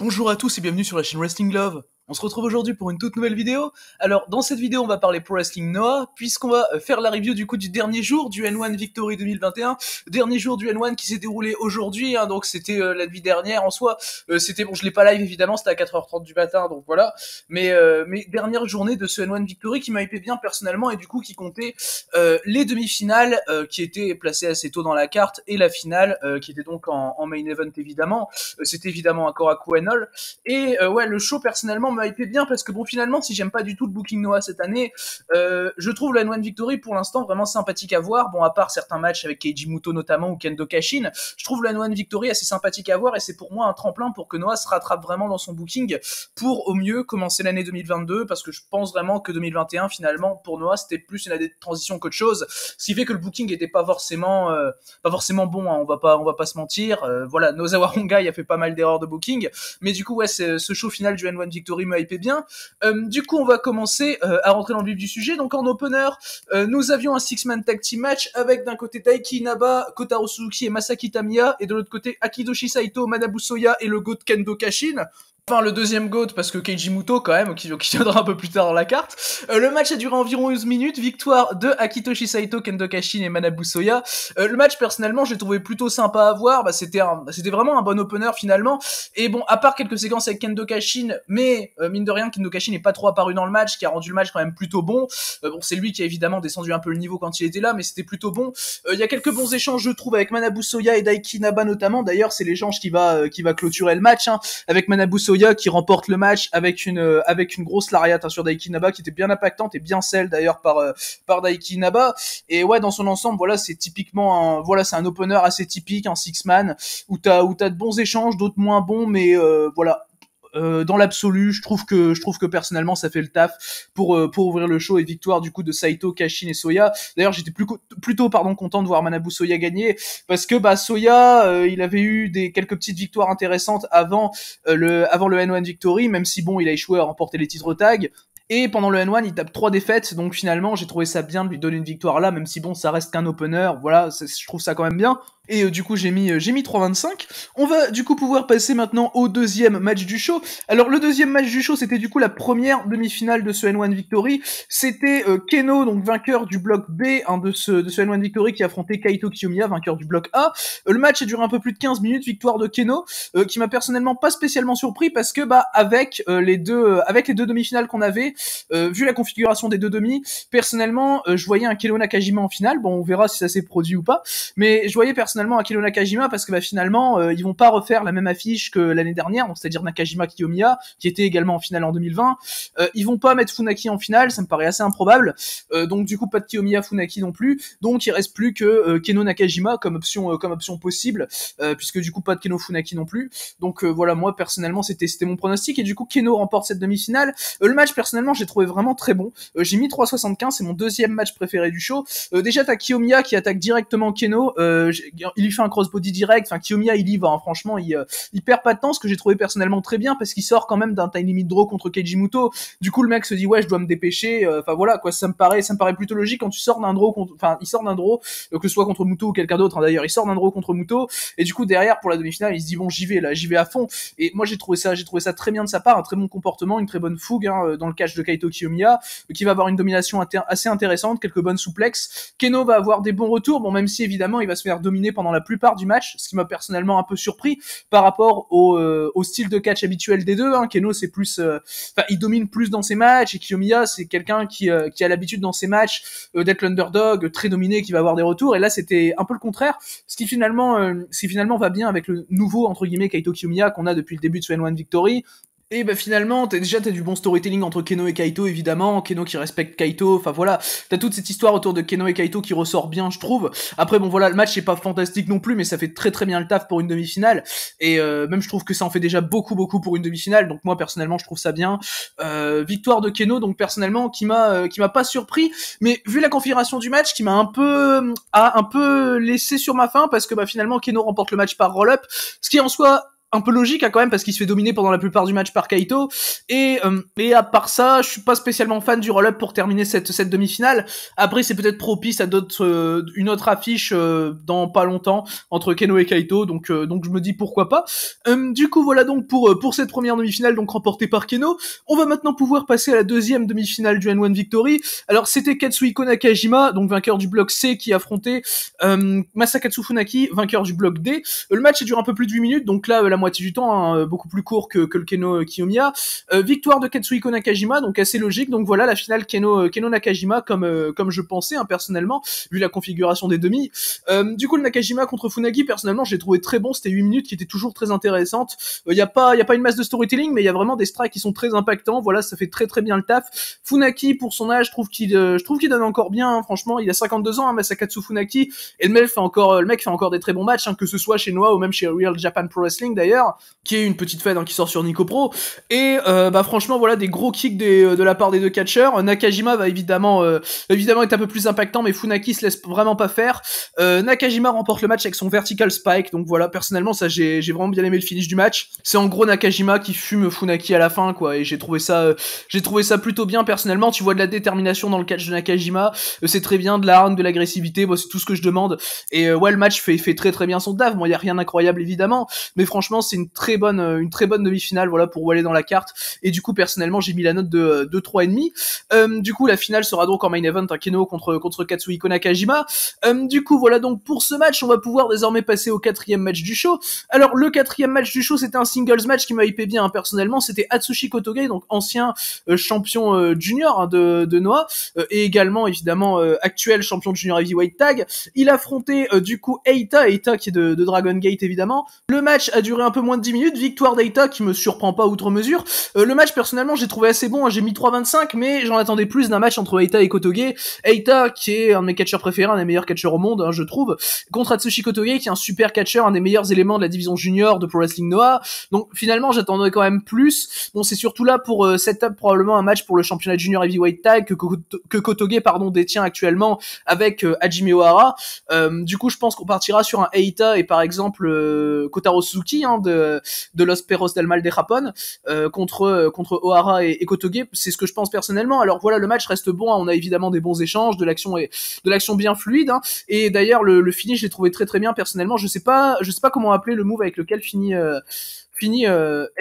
Bonjour à tous et bienvenue sur la chaîne Wrestling Love. On se retrouve aujourd'hui pour une toute nouvelle vidéo. Alors, dans cette vidéo, on va parler Pro Wrestling Noah, puisqu'on va faire la review du coup du dernier jour du N1 Victory 2021. Dernier jour du N1 qui s'est déroulé aujourd'hui, hein, donc c'était la nuit dernière en soi. C'était, bon, je l'ai pas live évidemment, c'était à 4h30 du matin, donc voilà. Mais dernière journée de ce N1 Victory qui m'a hypé bien personnellement, et du coup qui comptait les demi-finales qui étaient placées assez tôt dans la carte, et la finale qui était donc en main event évidemment. C'était évidemment un Korakuen Hall. Et ouais, le show personnellement m'a hypé bien parce que bon, finalement, si j'aime pas du tout le booking Noah cette année, je trouve la N1 Victory pour l'instant vraiment sympathique à voir. Bon, à part certains matchs avec Keiji Muto notamment ou Kendo Kashin, je trouve la N1 Victory assez sympathique à voir, et c'est pour moi un tremplin pour que Noah se rattrape vraiment dans son booking pour au mieux commencer l'année 2022, parce que je pense vraiment que 2021 finalement pour Noah c'était plus une année de transition qu'autre chose, ce qui fait que le booking était pas forcément bon, hein, on va pas se mentir. Voilà, Nozawa Rongai a fait pas mal d'erreurs de booking, mais du coup ouais, ce show final du N1 Victory m'a hypé bien. Du coup on va commencer à rentrer dans le vif du sujet. Donc en opener, nous avions un 6-man tag team match avec d'un côté Taiki Inaba, Kotaro Suzuki et Masaki Tamiya, et de l'autre côté Akidoshi Saito, Manabu Soya et le GOAT Kendo Kashin. Enfin, le deuxième GOAT, parce que Keiji Muto, quand même, qui viendra un peu plus tard dans la carte. Le match a duré environ 11 minutes, victoire de Akitoshi Saito, Kendo Kashin et Manabu Soya. Le match, personnellement, j'ai trouvé plutôt sympa à voir. C'était vraiment un bon opener, finalement. Et bon, à part quelques séquences avec Kendo Kashin, mais mine de rien, Kendo Kashin n'est pas trop apparu dans le match, qui a rendu le match quand même plutôt bon. Bon, c'est lui qui a évidemment descendu un peu le niveau quand il était là, mais c'était plutôt bon. Il y a quelques bons échanges, je trouve, avec Manabu Soya et Daiki Inaba notamment. D'ailleurs, c'est l'échange qui va clôturer le match, hein, avec Manabu Soya qui remporte le match avec une grosse lariat, hein, sur Daiki Inaba, qui était bien impactante et bien celle d'ailleurs par Daiki Inaba. Et ouais, dans son ensemble, voilà, c'est typiquement c'est un opener assez typique, un six-man où t'as de bons échanges, d'autres moins bons, mais voilà. Dans l'absolu, je trouve que personnellement ça fait le taf pour ouvrir le show, et victoire du coup de Saito, Kashin et Soya. D'ailleurs, j'étais plutôt content de voir Manabu Soya gagner, parce que Soya il avait eu quelques petites victoires intéressantes avant le N1 Victory, même si bon, il a échoué à remporter les titres tag. Et pendant le N1, il tape 3 défaites, donc finalement, j'ai trouvé ça bien de lui donner une victoire là, même si bon, ça reste qu'un opener, voilà, je trouve ça quand même bien. Et du coup, j'ai mis 3,25. On va du coup pouvoir passer maintenant au deuxième match du show. Alors, le deuxième match du show, c'était du coup la première demi-finale de ce N1 Victory. C'était Keno, donc vainqueur du bloc B, hein, de ce N1 Victory, qui affrontait Kaito Kiyomiya, vainqueur du bloc A. Le match a duré un peu plus de 15 minutes, victoire de Keno, qui m'a personnellement pas spécialement surpris, parce que avec les deux demi-finales qu'on avait, vu la configuration des deux demi, personnellement, je voyais un Keno Nakajima en finale. Bon, on verra si ça s'est produit ou pas, mais je voyais personnellement Akilo Nakajima, parce que finalement ils vont pas refaire la même affiche que l'année dernière, donc c'est-à-dire Nakajima Kiyomiya qui était également en finale en 2020. Ils vont pas mettre Funaki en finale, ça me paraît assez improbable. Donc du coup pas de Kiyomiya Funaki non plus, donc il reste plus que Keno Nakajima comme option possible, puisque du coup pas de Keno Funaki non plus. Donc voilà, moi personnellement c'était mon pronostic, et du coup Keno remporte cette demi-finale. Le match personnellement j'ai trouvé vraiment très bon. J'ai mis 3,75, c'est mon deuxième match préféré du show. Déjà t'as Kiyomiya qui attaque directement Keno, il lui fait un crossbody direct. Enfin, Kiyomiya il y va, hein. Franchement, il perd pas de temps, ce que j'ai trouvé personnellement très bien, parce qu'il sort quand même d'un time limit draw contre Keiji Muto. Du coup le mec se dit ouais, je dois me dépêcher, enfin voilà quoi, ça me paraît plutôt logique quand tu sors d'un draw il sort d'un draw, que ce soit contre Muto ou quelqu'un d'autre, hein, d'ailleurs il sort d'un draw contre Muto, et du coup derrière pour la demi-finale il se dit bon, j'y vais à fond. Et moi j'ai trouvé ça très bien de sa part, un très bon comportement, une très bonne fougue, hein, dans le catch de Kaito Kiyomiya, qui va avoir une domination assez intéressante, quelques bonnes souplexes. Keno va avoir des bons retours, bon, même si évidemment il va se faire dominer pendant la plupart du match, ce qui m'a personnellement un peu surpris par rapport au style de catch habituel des deux, hein. Keno c'est plus, il domine plus dans ses matchs, et Kiyomiya c'est quelqu'un qui a l'habitude dans ses matchs d'être l'underdog, très dominé, qui va avoir des retours, et là c'était un peu le contraire, ce qui finalement va bien avec le nouveau entre guillemets Kaito Kiyomiya qu'on a depuis le début de ce N1 Victory. Et finalement, t'as du bon storytelling entre Keno et Kaito, évidemment, Keno qui respecte Kaito, enfin voilà, t'as toute cette histoire autour de Keno et Kaito qui ressort bien, je trouve. Après bon voilà, le match est pas fantastique non plus, mais ça fait très très bien le taf pour une demi-finale, et même je trouve que ça en fait déjà beaucoup pour une demi-finale, donc moi personnellement je trouve ça bien. Victoire de Keno, donc personnellement qui m'a pas surpris, mais vu la configuration du match, qui m'a un peu laissé sur ma faim, parce que finalement Keno remporte le match par roll-up, ce qui en soi un peu logique hein, quand même parce qu'il se fait dominer pendant la plupart du match par Kaito et à part ça je suis pas spécialement fan du roll-up pour terminer cette demi-finale. Après c'est peut-être propice à une autre affiche dans pas longtemps entre Kenoh et Kaito donc je me dis pourquoi pas. Du coup voilà donc pour cette première demi-finale donc remportée par Kenoh. On va maintenant pouvoir passer à la deuxième demi-finale du N1 Victory. Alors c'était Katsuhiko Nakajima donc vainqueur du bloc C qui affrontait Masakatsu Funaki vainqueur du bloc D. Le match dure un peu plus de 8 minutes donc là la moitié du temps, hein, beaucoup plus court que le Kenoh Kiyomiya. Victoire de Katsuhiko Nakajima, donc assez logique. Donc voilà la finale Kenoh Nakajima comme je pensais hein, personnellement, vu la configuration des demi. Du coup le Nakajima contre Funaki, personnellement j'ai trouvé très bon, c'était 8 minutes qui étaient toujours très intéressantes. Y a pas une masse de storytelling, mais il y a vraiment des strikes qui sont très impactants. Voilà, ça fait très très bien le taf. Funaki pour son âge, je trouve qu'il donne encore bien. Hein, franchement, il a 52 ans, hein, Masakatsu Funaki, et le mec fait encore des très bons matchs, hein, que ce soit chez Noah ou même chez Real Japan Pro Wrestling d'ailleurs, qui est une petite fed hein, qui sort sur Nico Pro. Et franchement voilà des gros kicks de la part des deux catcheurs. Nakajima va évidemment être un peu plus impactant, mais Funaki se laisse vraiment pas faire. Nakajima remporte le match avec son vertical spike. Donc voilà, personnellement ça j'ai vraiment bien aimé le finish du match. C'est en gros Nakajima qui fume Funaki à la fin quoi, et j'ai trouvé ça plutôt bien personnellement. Tu vois de la détermination dans le catch de Nakajima, c'est très bien, de la hargne, de l'agressivité, c'est tout ce que je demande. Et ouais le match fait très très bien son taf. Bon il y a rien d'incroyable évidemment, mais franchement c'est une très bonne demi-finale voilà pour aller dans la carte. Et du coup personnellement j'ai mis la note de 3,5. Du coup la finale sera donc en main event hein, Kenoh contre Katsuhiko Nakajima. Du coup voilà donc pour ce match on va pouvoir désormais passer au quatrième match du show. Alors le quatrième match du show c'était un singles match qui m'a hypé bien hein, personnellement, c'était Atsushi Kotoge donc ancien champion junior hein, de Noah et également évidemment actuel champion junior heavyweight tag. Il affrontait du coup Eita qui est de Dragon Gate évidemment. Le match a duré un peu moins de 10 minutes, victoire d'Eita qui me surprend pas outre mesure. Le match personnellement j'ai trouvé assez bon hein, j'ai mis 3,25 mais j'en attendais plus d'un match entre Eita et Kotoge. Eita qui est un de mes catcheurs préférés, un des meilleurs catcheurs au monde hein, je trouve, contre Atsushi Kotoge qui est un super catcheur, un des meilleurs éléments de la division junior de Pro Wrestling Noah. Donc finalement j'attendais quand même plus. Bon c'est surtout là pour setup probablement un match pour le championnat junior heavyweight tag que Kotoge détient actuellement avec Hajime Ohara. Du coup je pense qu'on partira sur un Eita et par exemple Kotaro Suzuki hein, de Los Perros del Mal de Japón contre Ohara et Kotoge, c'est ce que je pense personnellement. Alors voilà le match reste bon hein, on a évidemment des bons échanges, de l'action bien fluide hein, et d'ailleurs le finish j'ai trouvé très très bien personnellement. Je sais pas comment appeler le move avec lequel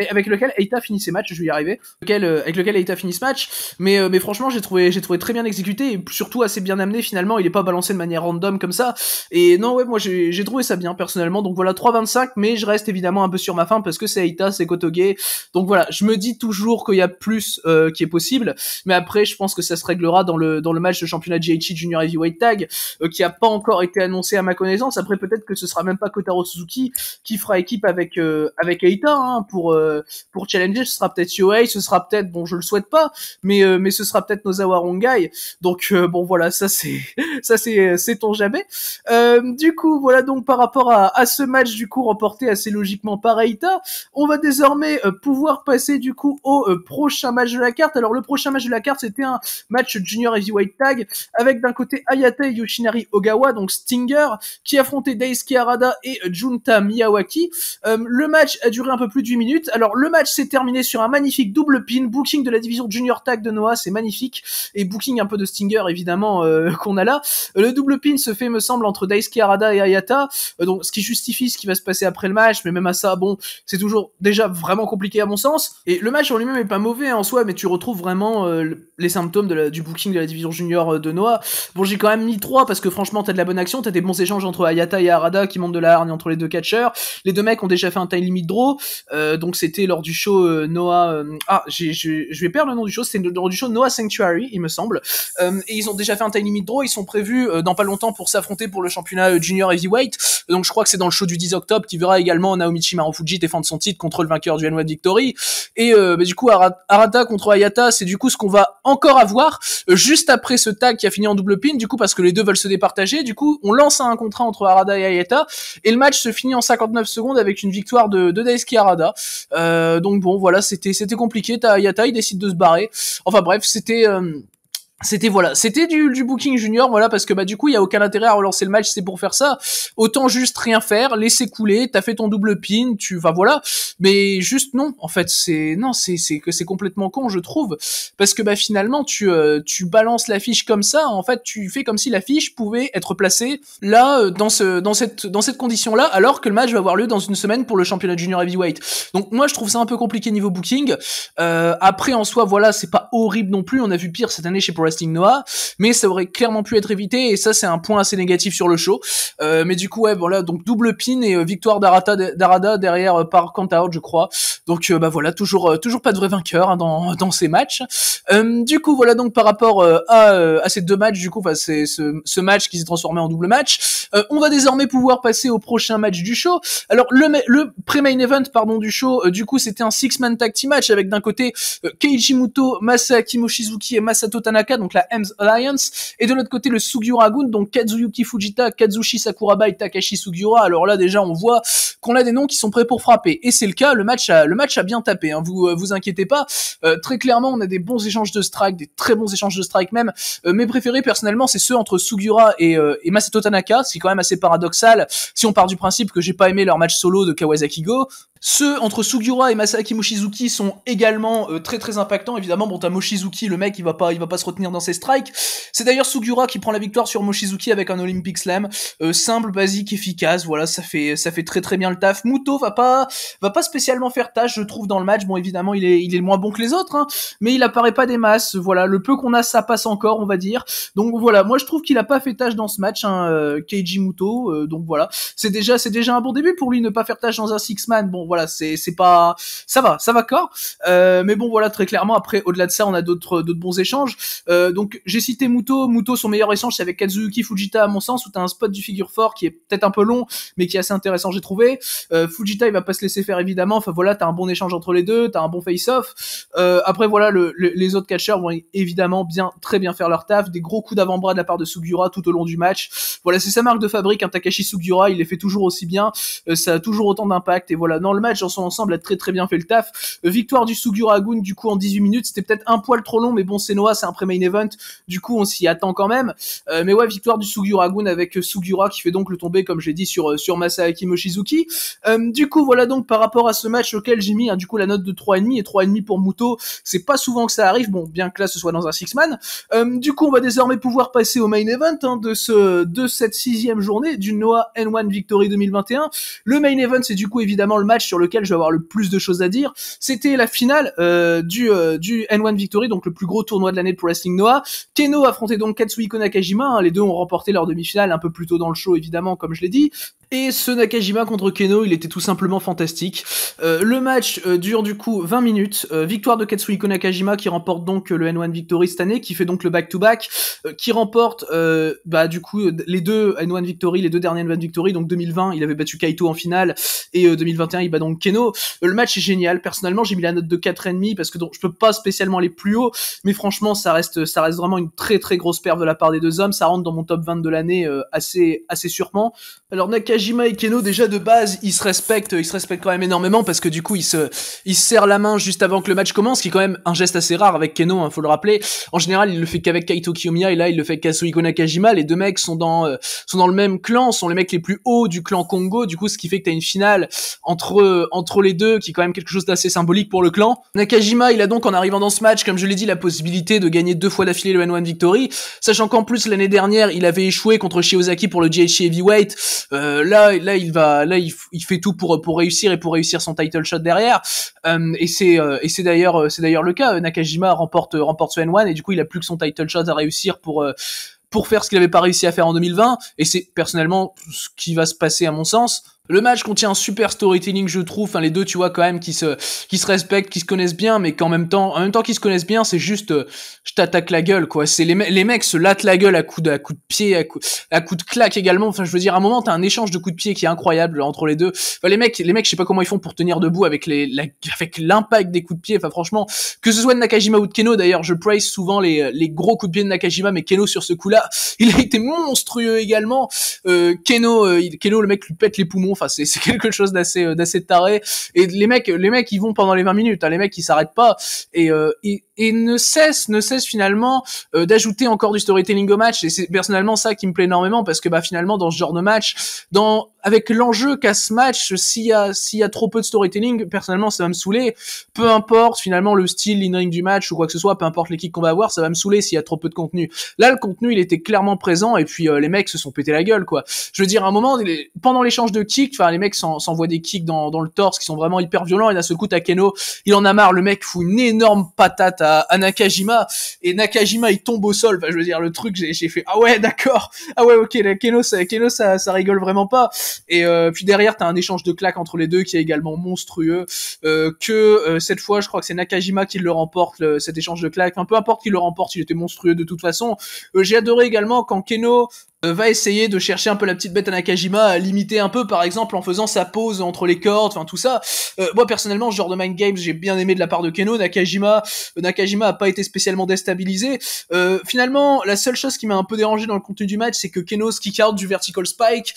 avec lequel Eita finit ses matchs, je vais y arriver, avec lequel Eita finit ce match, mais franchement j'ai trouvé très bien exécuté et surtout assez bien amené finalement, il est pas balancé de manière random comme ça, et non ouais moi j'ai trouvé ça bien personnellement. Donc voilà 3,25 mais je reste évidemment un peu sur ma faim parce que c'est Eita, c'est Kotoge, donc voilà je me dis toujours qu'il y a plus qui est possible, mais après je pense que ça se réglera dans le match de championnat GHC Junior Heavyweight Tag qui a pas encore été annoncé à ma connaissance. Après peut-être que ce sera même pas Kotaro Suzuki qui fera équipe avec Eita hein, pour challenger, ce sera peut-être Yohei, ce sera peut-être, bon je le souhaite pas, mais ce sera peut-être Nozawa Rongai. Donc bon voilà, ça c'est ton jamais. Du coup voilà donc par rapport à ce match du coup remporté assez logiquement par Eita, on va désormais pouvoir passer du coup au prochain match de la carte. Alors le prochain match de la carte c'était un match junior heavyweight tag avec d'un côté Hayata et Yoshinari Ogawa, donc Stinger, qui affrontait Daisuke Harada et Junta Miyawaki. Le match a duré un peu plus de 8 minutes. Alors le match s'est terminé sur un magnifique double pin, booking de la division junior tag de Noah, c'est magnifique, et booking un peu de Stinger évidemment qu'on a là. Le double pin se fait me semble entre Daisuke Harada et Hayata, donc ce qui justifie ce qui va se passer après le match, mais même à ça bon c'est toujours déjà vraiment compliqué à mon sens. Et le match en lui-même est pas mauvais en soi, mais tu retrouves vraiment les symptômes du booking de la division junior de Noah. Bon j'ai quand même mis 3 parce que franchement t'as de la bonne action, t'as des bons échanges entre Hayata et Harada qui montent de la hargne entre les deux catcheurs. Les deux mecs ont déjà fait un time limit draw, donc c'était lors du show Noah je vais perdre le nom du show, c'était lors du show Noah Sanctuary il me semble, et ils ont déjà fait un time limit draw, ils sont prévus dans pas longtemps pour s'affronter pour le championnat junior heavyweight, donc je crois que c'est dans le show du 10 octobre qui verra également Naomichi Marufuji défendre son titre contre le vainqueur du N1 Victory. Et du coup Harada contre Hayata, c'est du coup ce qu'on va encore avoir juste après ce tag qui a fini en double pin, du coup parce que les deux veulent se départager. Du coup on lance un contrat entre Harada et Hayata et le match se finit en 59 secondes avec une victoire de Daisuke Harada. Donc bon voilà, c'était compliqué. T'as Hayata, il décide de se barrer. Enfin bref, c'était c'était voilà, c'était du booking junior, voilà, parce que bah du coup il y a aucun intérêt à relancer le match, c'est pour faire ça. Autant juste rien faire, laisser couler, t'as fait ton double pin, tu vas voilà, mais juste non, en fait c'est complètement con je trouve, parce que bah finalement tu balances la fiche comme ça, en fait tu fais comme si la fiche pouvait être placée là dans cette condition là, alors que le match va avoir lieu dans une semaine pour le championnat junior heavyweight. Donc moi je trouve ça un peu compliqué niveau booking. Après en soi voilà c'est pas horrible non plus, on a vu pire cette année chez Pro Wrestling Noah, mais ça aurait clairement pu être évité et ça c'est un point assez négatif sur le show. Mais du coup ouais voilà, donc double pin et victoire d'Arada derrière par count out je crois. Donc bah voilà, toujours pas de vrai vainqueur hein, dans ces matchs. Du coup voilà, donc par rapport à ces deux matchs, du coup enfin c'est ce match qui s'est transformé en double match, on va désormais pouvoir passer au prochain match du show. Alors le pré-main event pardon du show, du coup c'était un 6-man tag team match avec d'un côté Keiji Muto, Masaaki Mochizuki et Masato Tanaka, donc la M's Alliance, et de l'autre côté le Sugiura-gun, donc Kazuyuki Fujita, Kazushi Sakuraba et Takashi Sugiura. Alors là déjà on voit qu'on a des noms qui sont prêts pour frapper, et c'est le cas, le match a bien tapé, hein, vous inquiétez pas. Très clairement on a des bons échanges de strike, des très bons échanges de strike même. Mes préférés personnellement c'est ceux entre Sugiura et Masato Tanaka, c'est quand même assez paradoxal si on part du principe que j'ai pas aimé leur match solo de Kawasaki Go. Ceux entre Sugiura et Masaaki Mochizuki sont également très impactants. Évidemment, bon, t'as Mochizuki, le mec, il va pas se retenir dans ses strikes. C'est d'ailleurs Sugiura qui prend la victoire sur Mochizuki avec un Olympic Slam. Simple, basique, efficace. Voilà, ça fait très bien le taf. Muto va pas spécialement faire tâche, je trouve, dans le match. Bon, évidemment, il est moins bon que les autres, hein, mais il apparaît pas des masses. Voilà, le peu qu'on a, ça passe encore, on va dire. Donc voilà, moi je trouve qu'il a pas fait tâche dans ce match, hein, Keiji Muto. Donc voilà, c'est déjà un bon début pour lui, ne pas faire tâche dans un six-man. Bon voilà, c'est pas, ça va corps. Mais bon voilà, très clairement après au-delà de ça, on a d'autres bons échanges. Donc j'ai cité Muto, son meilleur échange c'est avec Kazuyuki Fujita à mon sens, où t'as un spot du figure 4 qui est peut-être un peu long mais qui est assez intéressant j'ai trouvé. Fujita il va pas se laisser faire évidemment, enfin voilà, t'as un bon échange entre les deux, t'as un bon face-off. Après voilà, les autres catcheurs vont évidemment très bien faire leur taf, des gros coups d'avant-bras de la part de Sugiura tout au long du match. Voilà, c'est sa marque de fabrique, un Takashi Sugiura, il les fait toujours aussi bien, ça a toujours autant d'impact, et voilà, dans le match dans son ensemble a très bien fait le taf. Victoire du Sugiura-gun du coup en 18 minutes, c'était peut-être un poil trop long, mais bon c'est Noah, c'est un pré-main event, du coup on s'y attend quand même. Mais ouais, victoire du Sugiura-gun avec Sugiura qui fait donc le tomber comme j'ai dit sur Masaaki Mochizuki. Du coup voilà, donc par rapport à ce match auquel j'ai mis du coup la note de 3,5 et 3,5 pour Muto, c'est pas souvent que ça arrive, bon bien que là ce soit dans un six-man. Du coup on va désormais pouvoir passer au main event de cette 6e journée du Noah N1 Victory 2021. Le main event c'est du coup évidemment le match sur lequel je vais avoir le plus de choses à dire. C'était la finale du N1 Victory, donc le plus gros tournoi de l'année de Pro Wrestling Noah. Keno affrontait donc Katsuhiko Nakajima, hein, les deux ont remporté leur demi-finale un peu plus tôt dans le show évidemment comme je l'ai dit. Et ce Nakajima contre Keno, il était tout simplement fantastique. Le match dure du coup 20 minutes. Victoire de Katsuhiko Nakajima qui remporte donc le N1 Victory cette année, qui fait donc le back-to-back, qui remporte du coup les deux N1 Victory, les deux derniers N1 Victory. Donc 2020, il avait battu Kaito en finale, et 2021, il bat donc Keno. Le match est génial. Personnellement, j'ai mis la note de 4,5 parce que donc je peux pas spécialement aller plus haut, mais franchement, ça reste vraiment une très grosse perf de la part des deux hommes. Ça rentre dans mon top 20 de l'année assez sûrement. Alors Nakajima et Keno, déjà de base, ils se respectent quand même énormément parce que du coup ils se serrent la main juste avant que le match commence, ce qui est quand même un geste assez rare avec Keno, hein, faut le rappeler. En général, il le fait qu'avec Kaito Kiyomiya, et là il le fait avec Kazuhiko Nakajima. Les deux mecs sont dans le même clan, sont les mecs les plus hauts du clan Kongo, du coup ce qui fait que t'as une finale entre les deux qui est quand même quelque chose d'assez symbolique pour le clan. Nakajima, il a donc en arrivant dans ce match, comme je l'ai dit, la possibilité de gagner 2 fois d'affilée le N1 Victory, sachant qu'en plus l'année dernière il avait échoué contre Shiozaki pour le GHC Heavyweight. Là il fait tout pour réussir son title shot derrière, et c'est d'ailleurs le cas. Nakajima remporte ce N1 et du coup il a plus que son title shot à réussir pour faire ce qu'il avait pas réussi à faire en 2020, et c'est personnellement ce qui va se passer à mon sens. Le match contient un super storytelling, je trouve. Enfin, les deux, tu vois, quand même, qui se respectent, qui se connaissent bien, mais qu'en même temps qu'ils se connaissent bien, c'est juste, je t'attaque la gueule, quoi. C'est les mecs se lattent la gueule à coups de pied, à coups de claque également. Enfin, je veux dire, à un moment, t'as un échange de coups de pied qui est incroyable entre les deux. Enfin, les mecs, je sais pas comment ils font pour tenir debout avec avec l'impact des coups de pied. Enfin, franchement, que ce soit de Nakajima ou de Keno, d'ailleurs, je praise souvent les gros coups de pied de Nakajima, mais Keno sur ce coup-là, il a été monstrueux également. Keno, le mec lui pète les poumons. enfin c'est quelque chose d'assez taré, et les mecs ils vont pendant les 20 minutes, hein, les mecs ils s'arrêtent pas, et ne cessent finalement d'ajouter encore du storytelling au match, et c'est personnellement ça qui me plaît énormément, parce que bah finalement dans ce genre de match, avec l'enjeu qu'a ce match, s'il y a trop peu de storytelling, personnellement ça va me saouler, peu importe finalement le style in-ring du match ou quoi que ce soit, peu importe l'équipe qu'on va avoir, ça va me saouler s'il y a trop peu de contenu. Là le contenu il était clairement présent, et puis les mecs se sont pété la gueule quoi. Je veux dire, à un moment pendant l'échange de kicks, enfin les mecs s'envoient des kicks dans le torse qui sont vraiment hyper violents, et d'un seul coup Takeno il en a marre, le mec fout une énorme patate à Nakajima, et Nakajima il tombe au sol. Enfin je veux dire, le truc j'ai fait ah ouais d'accord, ah ouais ok, Keno ça rigole vraiment pas. Et puis derrière t'as un échange de claques entre les deux qui est également monstrueux, cette fois je crois que c'est Nakajima qui le remporte, cet échange de claques, enfin peu importe qui le remporte, il était monstrueux de toute façon. J'ai adoré également quand Keno va essayer de chercher un peu la petite bête à Nakajima, à limiter un peu par exemple en faisant sa pause entre les cordes, enfin tout ça. Moi personnellement ce genre de mind games j'ai bien aimé de la part de Keno. Nakajima a pas été spécialement déstabilisé. Finalement la seule chose qui m'a un peu dérangé dans le contenu du match, c'est que Keno kick out du vertical spike,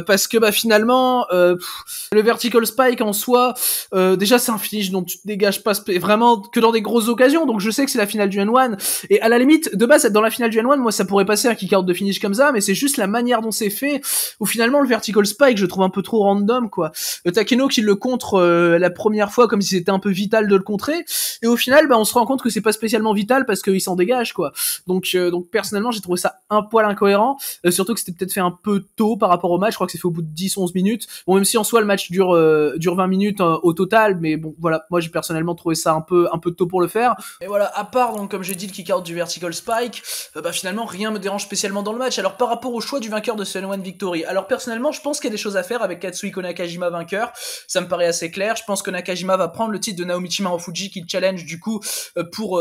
parce que bah finalement le vertical spike en soi, déjà c'est un finish dont tu te dégages pas vraiment que dans des grosses occasions, donc je sais que c'est la finale du N1, et à la limite de base dans la finale du N1 moi ça pourrait passer un kick out de finish comme ça, mais c'est juste la manière dont c'est fait, où finalement le vertical spike je trouve un peu trop random quoi. Takeno qui le contre la première fois comme si c'était un peu vital de le contrer, et au final bah on se rend compte que c'est pas spécialement vital parce qu'il s'en dégage quoi. Donc personnellement j'ai trouvé ça un poil incohérent, surtout que c'était peut-être fait un peu tôt par rapport au match, je crois que c'est fait au bout de 10-11 minutes. Bon, même si en soi le match dure 20 minutes au total, mais bon voilà, moi j'ai personnellement trouvé ça un peu tôt pour le faire. Et voilà, à part donc comme j'ai dit le kick out du vertical spike, bah finalement rien me dérange spécialement dans le match. Alors par rapport au choix du vainqueur de ce N1 Victory, alors personnellement je pense qu'il y a des choses à faire avec Katsuhiko Nakajima vainqueur, ça me paraît assez clair. Je pense que Nakajima va prendre le titre de Naomichi Marufuji qui challenge du coup pour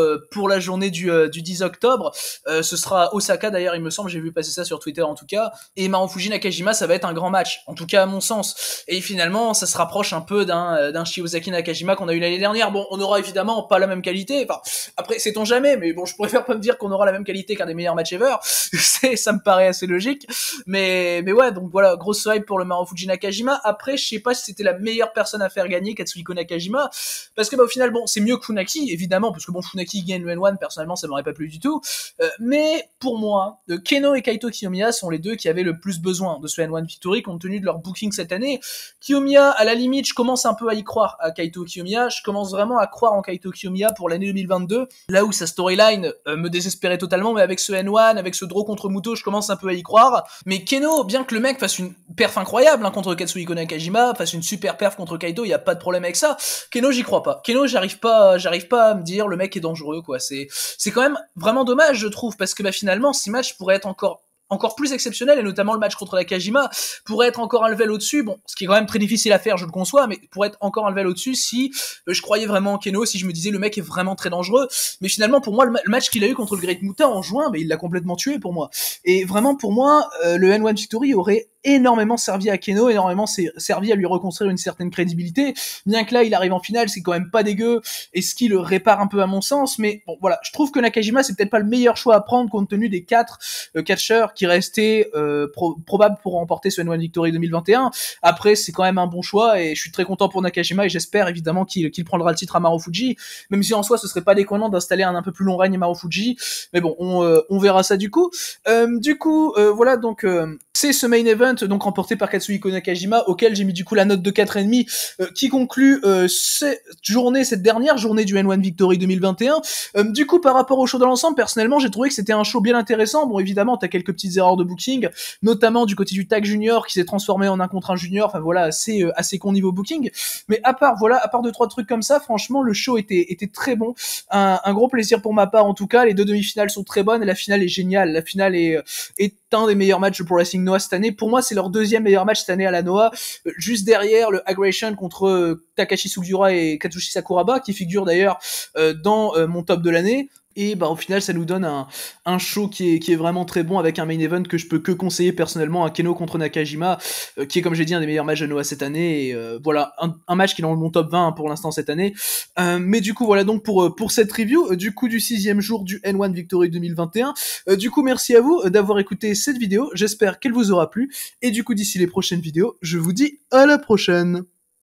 la journée du 10 octobre. Ce sera Osaka d'ailleurs il me semble, j'ai vu passer ça sur Twitter en tout cas, et Marufuji Nakajima ça va être un grand match, en tout cas à mon sens, et finalement ça se rapproche un peu d'un Shiozaki Nakajima qu'on a eu l'année dernière. Bon, on aura évidemment pas la même qualité, enfin après sait-on jamais, mais bon je préfère pas me dire qu'on aura la même qualité qu'un des meilleurs matchs ever, ça me paraît assez logique, mais ouais, donc voilà, grosse hype pour le Marufuji Nakajima. Après je sais pas si c'était la meilleure personne à faire gagner Katsuhiko Nakajima, parce que bah au final bon c'est mieux que Funaki évidemment, parce que bon Funaki gagne le N1 personnellement ça m'aurait pas plu du tout, mais pour moi Keno et Kaito Kiyomiya sont les deux qui avaient le plus besoin de ce N1 Victory compte tenu de leur booking cette année. Kiyomiya à la limite je commence un peu à y croire à Kaito Kiyomiya, je commence vraiment à croire en Kaito Kiyomiya pour l'année 2022, là où sa storyline me désespérait totalement, mais avec ce N1, avec ce draw contre Muto, je commence un peu à y croire. Mais Keno, bien que le mec fasse une perf incroyable contre Katsuhiko Nakajima, fasse une super perf contre Kaito, y a pas de problème avec ça, Keno j'y crois pas. Keno j'arrive pas à me dire le mec est dangereux quoi, c'est quand même vraiment dommage je trouve, parce que bah finalement ces matchs pourraient être encore plus exceptionnel, et notamment le match contre Nakajima pourrait être encore un level au-dessus, bon, ce qui est quand même très difficile à faire, je le conçois, mais pourrait être encore un level au-dessus si je croyais vraiment en Keno, si je me disais le mec est vraiment très dangereux. Mais finalement pour moi le match qu'il a eu contre le Great Muta en juin, mais il l'a complètement tué pour moi, et vraiment pour moi le N1 Victory aurait énormément servi à Keno, énormément servi à lui reconstruire une certaine crédibilité, bien que là il arrive en finale, c'est quand même pas dégueu, et ce qui le répare un peu à mon sens, mais bon voilà, je trouve que Nakajima c'est peut-être pas le meilleur choix à prendre compte tenu des 4 catcheurs qui restaient probables pour remporter ce N1 Victory 2021. Après c'est quand même un bon choix, et je suis très content pour Nakajima, et j'espère évidemment qu'il prendra le titre à Marufuji, même si en soi ce serait pas déconnant d'installer un peu plus long règne à Marufuji, mais bon on verra ça du coup. Voilà donc c'est ce main event donc remporté par Katsuhiko Nakajima, auquel j'ai mis du coup la note de 4,5, qui conclut cette dernière journée du N1 Victory 2021. Du coup par rapport au show dans l'ensemble, personnellement j'ai trouvé que c'était un show bien intéressant. Bon évidemment t'as quelques petites erreurs de booking, notamment du côté du tag junior qui s'est transformé en un contre un junior, enfin voilà, assez con niveau booking, mais à part 2-3 trucs comme ça, franchement le show était très bon, un gros plaisir pour ma part en tout cas. Les deux demi-finales sont très bonnes, et la finale est géniale, la finale est un des meilleurs matchs de Pro Wrestling Noah cette année. Pour moi, c'est leur deuxième meilleur match cette année à la Noah, juste derrière le Aggression contre Takashi Sugiura et Katsushi Sakuraba, qui figure d'ailleurs dans mon top de l'année. Et bah au final ça nous donne un show qui est vraiment très bon avec un main event que je peux que conseiller personnellement, un Keno contre Nakajima, qui est comme j'ai dit un des meilleurs matchs de Noah cette année, et voilà, un match qui est dans mon top 20 pour l'instant cette année. Mais du coup voilà donc pour cette review du coup du 6e jour du N1 Victory 2021. Du coup merci à vous d'avoir écouté cette vidéo, j'espère qu'elle vous aura plu, et du coup d'ici les prochaines vidéos, je vous dis à la prochaine.